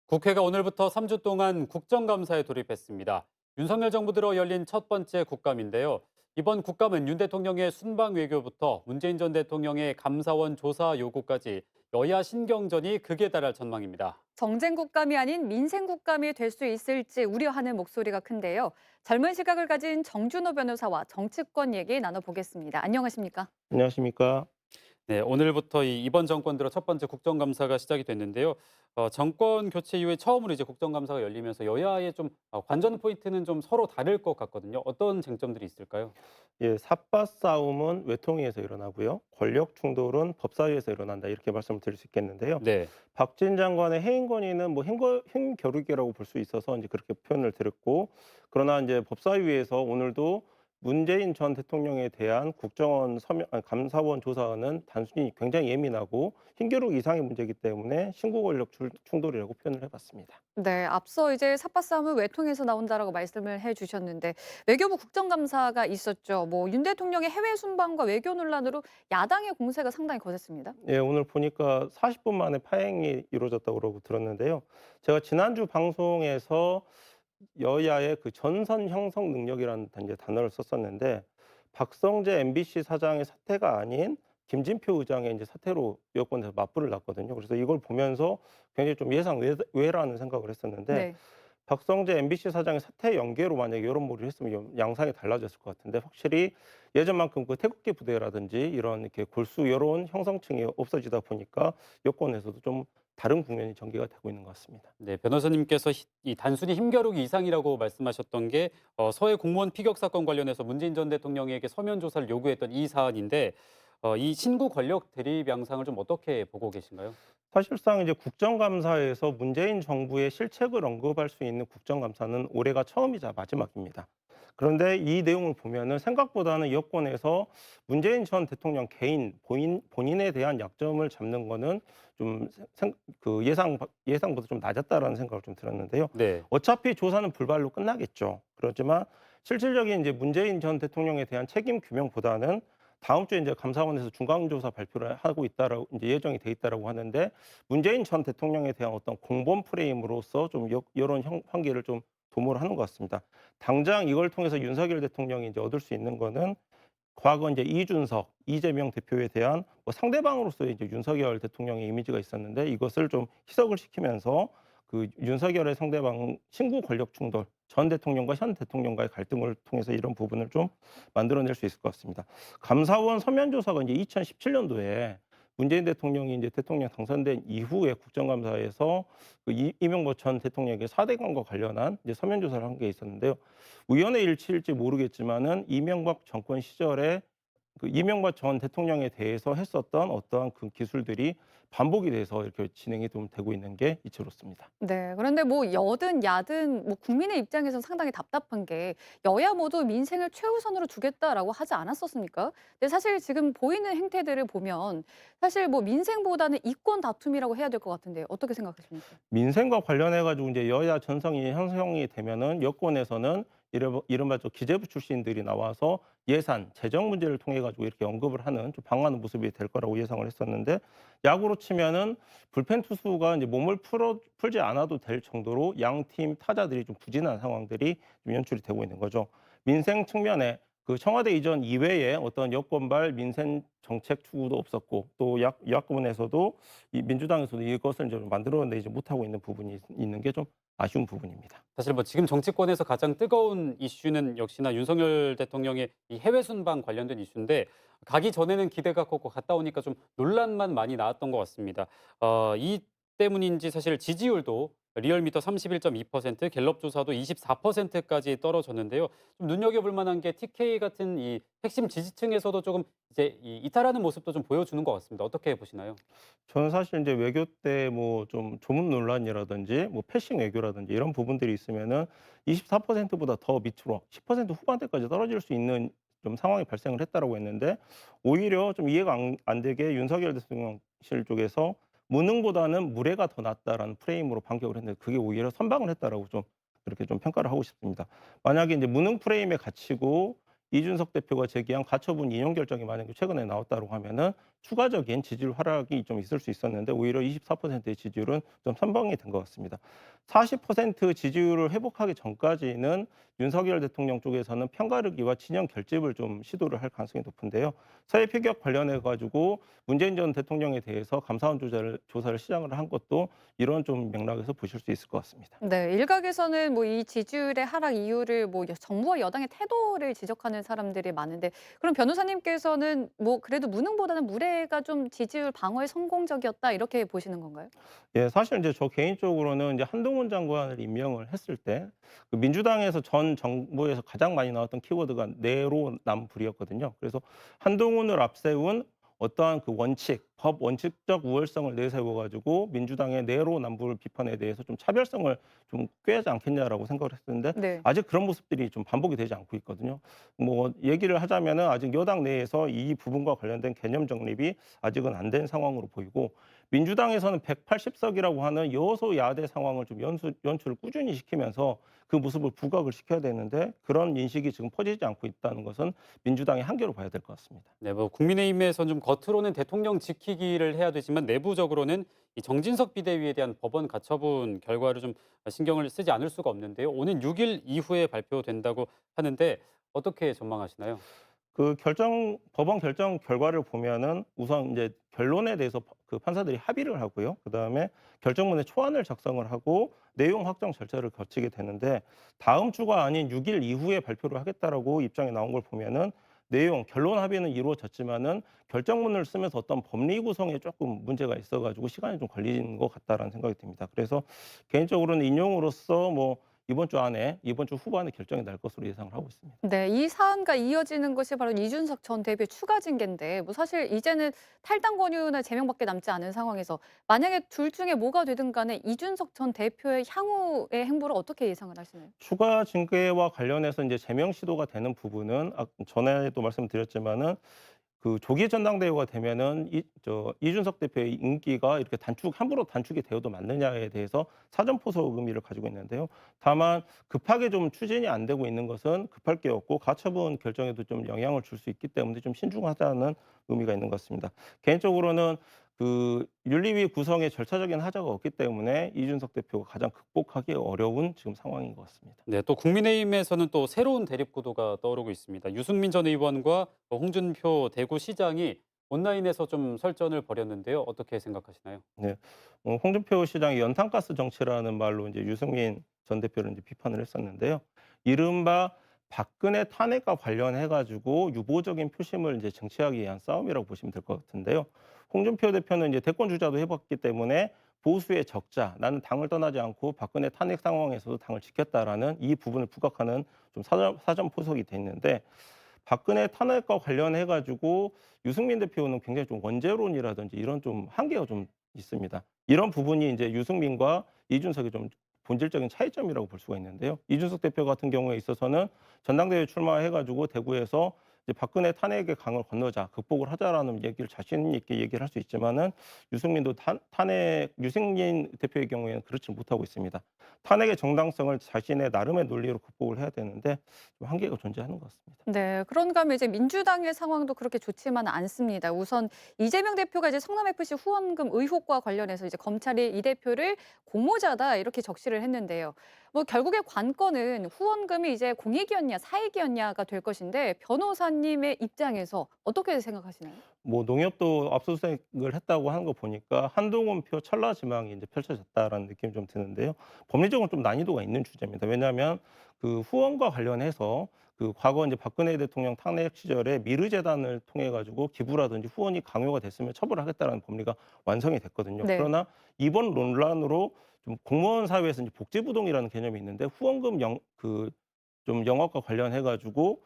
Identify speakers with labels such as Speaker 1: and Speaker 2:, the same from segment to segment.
Speaker 1: 국회가 오늘부터 3주 동안 국정감사에 돌입했습니다. 윤석열 정부 들어 열린 첫 번째 국감인데요. 이번 국감은 윤 대통령의 순방 외교부터 문재인 전 대통령의 감사원 조사 요구까지 여야 신경전이 극에 달할 전망입니다.
Speaker 2: 정쟁 국감이 아닌 민생 국감이 될 수 있을지 우려하는 목소리가 큰데요. 젊은 시각을 가진 정준호 변호사와 정치권 얘기 나눠보겠습니다. 안녕하십니까?
Speaker 3: 안녕하십니까?
Speaker 1: 네, 오늘부터 이번 정권 들어 첫 번째 국정감사가 시작이 됐는데요. 정권 교체 이후에 처음으로 이제 국정감사가 열리면서 여야의 좀 관전 포인트는 좀 서로 다를 것 같거든요. 어떤 쟁점들이 있을까요?
Speaker 3: 예, 삿바 싸움은 외통위에서 일어나고요. 권력 충돌은 법사위에서 일어난다. 이렇게 말씀을 드릴 수 있겠는데요.
Speaker 1: 네.
Speaker 3: 박진 장관의 해임 건의는 뭐 힘겨루기라고 볼 수 있어서 이제 그렇게 표현을 드렸고, 그러나 이제 법사위에서 오늘도 문재인 전 대통령에 대한 국정원 감사원 조사는 단순히 굉장히 예민하고 힘겨루기 이상의 문제이기 때문에 신구 권력 충돌이라고 표현을 해봤습니다.
Speaker 2: 네, 앞서 이제 삿바 싸움은 외통에서 나온다라고 말씀을 해주셨는데 외교부 국정감사가 있었죠. 뭐 윤 대통령의 해외 순방과 외교 논란으로 야당의 공세가 상당히 거셌습니다.
Speaker 3: 예, 오늘 보니까 40분 만에 파행이 이루어졌다고 그러고 들었는데요. 제가 지난주 방송에서 여야의 그 전선 형성 능력이라는 이제 단어를 썼었는데, 박성재 MBC 사장의 사태가 아닌 김진표 의장의 이제 사태로 여권에서 맞불을 났거든요. 그래서 이걸 보면서 굉장히 좀 예상 외라는 생각을 했었는데,
Speaker 2: 네.
Speaker 3: 박성재 MBC 사장의 사퇴 연계로 만약에 여론몰이를 했으면 양상이 달라졌을 것 같은데, 확실히 예전만큼 그 태극기 부대라든지 이런 이렇게 골수 여론 형성층이 없어지다 보니까 여권에서도 좀 다른 국면이 전개가 되고 있는 것 같습니다.
Speaker 1: 네, 변호사님께서 이 단순히 힘겨루기 이상이라고 말씀하셨던 게 서해 공무원 피격 사건 관련해서 문재인 전 대통령에게 서면 조사를 요구했던 이 사안인데 이 신구 권력 대립 양상을 좀 어떻게 보고 계신가요?
Speaker 3: 사실상 이제 국정감사에서 문재인 정부의 실책을 언급할 수 있는 국정감사는 올해가 처음이자 마지막입니다. 그런데 이 내용을 보면은 생각보다는 여권에서 문재인 전 대통령 개인 본인에 대한 약점을 잡는 거는 좀 예상보다 좀 낮았다라는 생각을 좀 들었는데요.
Speaker 1: 네.
Speaker 3: 어차피 조사는 불발로 끝나겠죠. 그렇지만 실질적인 이제 문재인 전 대통령에 대한 책임 규명보다는 다음 주에 이제 감사원에서 중간조사 발표를 하고 있다라고 이제 예정이 돼 있다라고 하는데, 문재인 전 대통령에 대한 어떤 공범 프레임으로서 좀 여론 환기를 좀 도모를 하는 것 같습니다. 당장 이걸 통해서 윤석열 대통령이 이제 얻을 수 있는 거는 과거 이제 이준석, 이재명 대표에 대한 뭐 상대방으로서의 이제 윤석열 대통령의 이미지가 있었는데, 이것을 좀 희석을 시키면서 그 윤석열의 상대방 신구 권력 충돌, 전 대통령과 현 대통령과의 갈등을 통해서 이런 부분을 좀 만들어낼 수 있을 것 같습니다. 감사원 서면 조사가 이제 2017년도에 문재인 대통령이 이제 대통령 당선된 이후에 국정감사에서 그 이명박 전 대통령에게 4대강과 관련한 이제 서면 조사를 한 게 있었는데요. 우연의 일치일지 모르겠지만은 이명박 정권 시절에 그 이명박 전 대통령에 대해서 했었던 어떠한 그 기술들이 반복이 돼서 이렇게 진행이 좀 되고 있는 게 이치롭습니다.
Speaker 2: 네. 그런데 뭐 여든 야든 뭐 국민의 입장에서 상당히 답답한 게 여야 모두 민생을 최우선으로 두겠다라고 하지 않았었습니까? 근데 사실 지금 보이는 행태들을 보면 사실 뭐 민생보다는 이권 다툼이라고 해야 될 것 같은데 어떻게 생각하십니까?
Speaker 3: 민생과 관련해 가지고 이제 여야 전성이 형성이 되면은 여권에서는 이른바 저 기재부 출신들이 나와서 예산, 재정 문제를 통해 가지고 이렇게 언급을 하는 좀 방어하는 모습이 될 거라고 예상을 했었는데, 야구로 치면은 불펜 투수가 이제 몸을 풀지 않아도 될 정도로 양 팀 타자들이 좀 부진한 상황들이 좀 연출이 되고 있는 거죠. 민생 측면에 그 청와대 이전 이외에 어떤 여권발 민생 정책 추구도 없었고, 또 야권에서도 이 민주당에서도 이것을 이제 만들어내지 못하고 있는 부분이 있는 게 좀 아쉬운 부분입니다.
Speaker 1: 사실 뭐 지금 정치권에서 가장 뜨거운 이슈는 역시나 윤석열 대통령의 이 해외 순방 관련된 이슈인데 가기 전에는 기대가 컸고 갔다 오니까 좀 논란만 많이 나왔던 것 같습니다. 이 때문인지 사실 지지율도 리얼미터 31.2%, 갤럽 조사도 24%까지 떨어졌는데요. 좀 눈여겨볼 만한 게 TK 같은 이 핵심 지지층에서도 조금 이제 이탈하는 모습도 좀 보여주는 것 같습니다. 어떻게 보시나요?
Speaker 3: 저는 사실 이제 외교 때 뭐 좀 조문 논란이라든지 뭐 패싱 외교라든지 이런 부분들이 있으면은 24%보다 더 밑으로 10% 후반대까지 떨어질 수 있는 좀 상황이 발생을 했다라고 했는데, 오히려 좀 이해가 안 되게 윤석열 대통령실 쪽에서 무능보다는 무례가 더 낫다라는 프레임으로 반격을 했는데, 그게 오히려 선방을 했다라고 좀 그렇게 좀 평가를 하고 싶습니다. 만약에 이제 무능 프레임에 갇히고 이준석 대표가 제기한 가처분 인용 결정이 만약에 최근에 나왔다고 하면은 추가적인 지지율 하락이 좀 있을 수 있었는데 오히려 24%의 지지율은 좀 선방이 된 것 같습니다. 40% 지지율을 회복하기 전까지는 윤석열 대통령 쪽에서는 편가르기와 진영 결집을 좀 시도를 할 가능성이 높은데요. 사회 표격 관련해 가지고 문재인 전 대통령에 대해서 감사원 조사를 시작을 한 것도 이런 좀 맥락에서 보실 수 있을 것 같습니다.
Speaker 2: 네, 일각에서는 뭐 이 지지율의 하락 이유를 뭐 정부와 여당의 태도를 지적하는 사람들이 많은데 그럼 변호사님께서는 뭐 그래도 무능보다는 무례가 좀 지지율 방어에 성공적이었다 이렇게 보시는 건가요?
Speaker 3: 예, 사실 이제 저 개인적으로는 이제 한동훈 장관을 임명을 했을 때 그 민주당에서 전 정부에서 가장 많이 나왔던 키워드가 내로남불이었거든요. 그래서 한동훈을 앞세운 어떠한 그 원칙, 법 원칙적 우월성을 내세워 가지고 민주당의 내로남불 비판에 대해서 좀 차별성을 좀 꾀하지 않겠냐라고 생각을 했었는데
Speaker 2: 네.
Speaker 3: 아직 그런 모습들이 좀 반복이 되지 않고 있거든요. 뭐 얘기를 하자면은 아직 여당 내에서 이 부분과 관련된 개념 정립이 아직은 안 된 상황으로 보이고 민주당에서는 180석이라고 하는 여소야대 상황을 좀 연출을 꾸준히 시키면서 그 모습을 부각을 시켜야 되는데 그런 인식이 지금 퍼지지 않고 있다는 것은 민주당의 한계로 봐야 될 것 같습니다.
Speaker 1: 네, 뭐 국민의힘에서는 좀 겉으로는 대통령 지키기를 해야 되지만 내부적으로는 이 정진석 비대위에 대한 법원 가처분 결과를 좀 신경을 쓰지 않을 수가 없는데요. 오는 6일 이후에 발표된다고 하는데 어떻게 전망하시나요?
Speaker 3: 그 법원 결정 결과를 보면은 우선 이제 결론에 대해서 그 판사들이 합의를 하고요. 그다음에 결정문에 초안을 작성을 하고 내용 확정 절차를 거치게 되는데 다음 주가 아닌 6일 이후에 발표를 하겠다라고 입장이 나온 걸 보면은 내용 결론 합의는 이루어졌지만은 결정문을 쓰면서 어떤 법리 구성에 조금 문제가 있어 가지고 시간이 좀 걸리는 것 같다라는 생각이 듭니다. 그래서 개인적으로는 인용으로서 뭐 이번 주 후반에 결정이 날 것으로 예상을 하고 있습니다.
Speaker 2: 네, 이 사안과 이어지는 것이 바로 이준석 전 대표의 추가 징계인데 뭐 사실 이제는 탈당 권유나 제명밖에 남지 않은 상황에서 만약에 둘 중에 뭐가 되든 간에 이준석 전 대표의 향후의 행보를 어떻게 예상을 하시나요?
Speaker 3: 추가 징계와 관련해서 이제 제명 시도가 되는 부분은 전에도 말씀드렸지만은 그 조기 전당대회가 되면은 이준석 대표의 인기가 이렇게 함부로 단축이 되어도 맞느냐에 대해서 사전 포석 의미를 가지고 있는데요. 다만 급하게 좀 추진이 안 되고 있는 것은 급할 게 없고 가처분 결정에도 좀 영향을 줄 수 있기 때문에 좀 신중하자는 의미가 있는 것 같습니다. 개인적으로는 그 윤리위 구성에 절차적인 하자가 없기 때문에 이준석 대표가 가장 극복하기 어려운 지금 상황인 것 같습니다.
Speaker 1: 네, 또 국민의힘에서는 또 새로운 대립 구도가 떠오르고 있습니다. 유승민 전 의원과 홍준표 대구시장이 온라인에서 좀 설전을 벌였는데요. 어떻게 생각하시나요?
Speaker 3: 네. 홍준표 시장이 연탄가스 정치라는 말로 이제 유승민 전 대표를 이제 비판을 했었는데요. 이른바 박근혜 탄핵과 관련해 가지고 유보적인 표심을 이제 쟁취하기 위한 싸움이라고 보시면 될 것 같은데요. 홍준표 대표는 이제 대권 주자도 해 봤기 때문에 보수의 적자, 나는 당을 떠나지 않고 박근혜 탄핵 상황에서도 당을 지켰다라는 이 부분을 부각하는 좀 사전 포석이 돼 있는데 박근혜 탄핵과 관련해 가지고 유승민 대표는 굉장히 좀 원죄론이라든지 이런 좀 한계가 좀 있습니다. 이런 부분이 이제 유승민과 이준석의 좀 본질적인 차이점이라고 볼 수가 있는데요. 이준석 대표 같은 경우에 있어서는 전당대회 출마해 가지고 대구에서 이제 박근혜 탄핵의 강을 건너자, 극복을 하자라는 얘기를 자신 있게 얘기를 할 수 있지만은 유승민도 유승민 대표의 경우에는 그렇지 못하고 있습니다. 탄핵의 정당성을 자신의 나름의 논리로 극복을 해야 되는데 좀 한계가 존재하는 것 같습니다.
Speaker 2: 네, 그런가 하면 이제 민주당의 상황도 그렇게 좋지만은 않습니다. 우선 이재명 대표가 이제 성남FC 후원금 의혹과 관련해서 이제 검찰이 이 대표를 공모자다 이렇게 적시를 했는데요. 뭐 결국에 관건은 후원금이 이제 공익이었냐 사익이었냐가 될 것인데 변호사님의 입장에서 어떻게 생각하시나요?
Speaker 3: 뭐 농협도 압수수색을 했다고 하는 거 보니까 한동훈 표 찰나지망이 이제 펼쳐졌다라는 느낌이 좀 드는데요. 법리적으로 좀 난이도가 있는 주제입니다. 왜냐하면 그 후원과 관련해서 그 과거 이제 박근혜 대통령 탄핵 시절에 미르재단을 통해 가지고 기부라든지 후원이 강요가 됐으면 처벌하겠다라는 법리가 완성이 됐거든요.
Speaker 2: 네.
Speaker 3: 그러나 이번 논란으로 좀 공무원 사회에서 이제 복지부동이라는 개념이 있는데 후원금 좀 영업과 관련해 가지고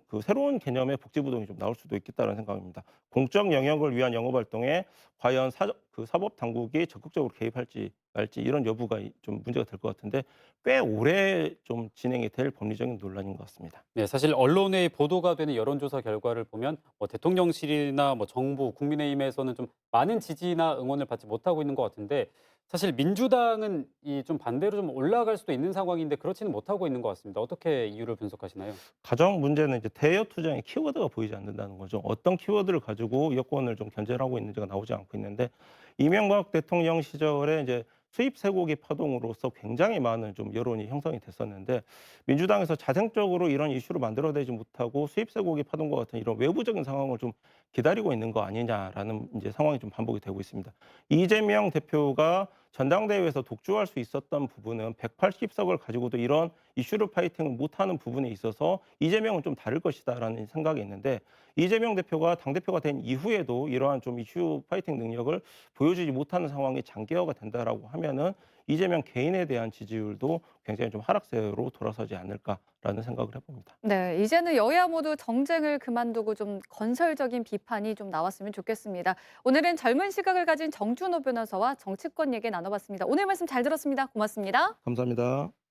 Speaker 3: 그 새로운 개념의 복지부동이 좀 나올 수도 있겠다는 생각입니다. 공적 영역을 위한 영업 활동에 과연 사법 당국이 적극적으로 개입할지 말지 이런 여부가 좀 문제가 될 것 같은데 꽤 오래 좀 진행이 될 법리적인 논란인 것 같습니다.
Speaker 1: 네, 사실 언론에 보도가 되는 여론조사 결과를 보면 뭐 대통령실이나 뭐 정부, 국민의힘에서는 좀 많은 지지나 응원을 받지 못하고 있는 것 같은데 사실 민주당은 이 좀 반대로 좀 올라갈 수도 있는 상황인데 그렇지는 못하고 있는 것 같습니다. 어떻게 이유를 분석하시나요?
Speaker 3: 가장 문제는 이제 대여 투쟁의 키워드가 보이지 않는다는 거죠. 어떤 키워드를 가지고 여권을 좀 견제를 하고 있는지가 나오지 않고 있는데 이명박 대통령 시절에 이제 수입 쇠고기 파동으로서 굉장히 많은 좀 여론이 형성이 됐었는데 민주당에서 자생적으로 이런 이슈를 만들어내지 못하고 수입 쇠고기 파동과 같은 이런 외부적인 상황을 좀 기다리고 있는 거 아니냐라는 이제 상황이 좀 반복이 되고 있습니다. 이재명 대표가 전당대회에서 독주할 수 있었던 부분은 180석을 가지고도 이런 이슈를 파이팅을 못하는 부분에 있어서 이재명은 좀 다를 것이다라는 생각이 있는데 이재명 대표가 당대표가 된 이후에도 이러한 좀 이슈 파이팅 능력을 보여주지 못하는 상황이 장기화가 된다라고 하면은 이재명 개인에 대한 지지율도 굉장히 좀 하락세로 돌아서지 않을까라는 생각을 해봅니다.
Speaker 2: 네, 이제는 여야 모두 정쟁을 그만두고 좀 건설적인 비판이 좀 나왔으면 좋겠습니다. 오늘은 젊은 시각을 가진 정준호 변호사와 정치권 얘기 나눠봤습니다. 오늘 말씀 잘 들었습니다. 고맙습니다.
Speaker 3: 감사합니다.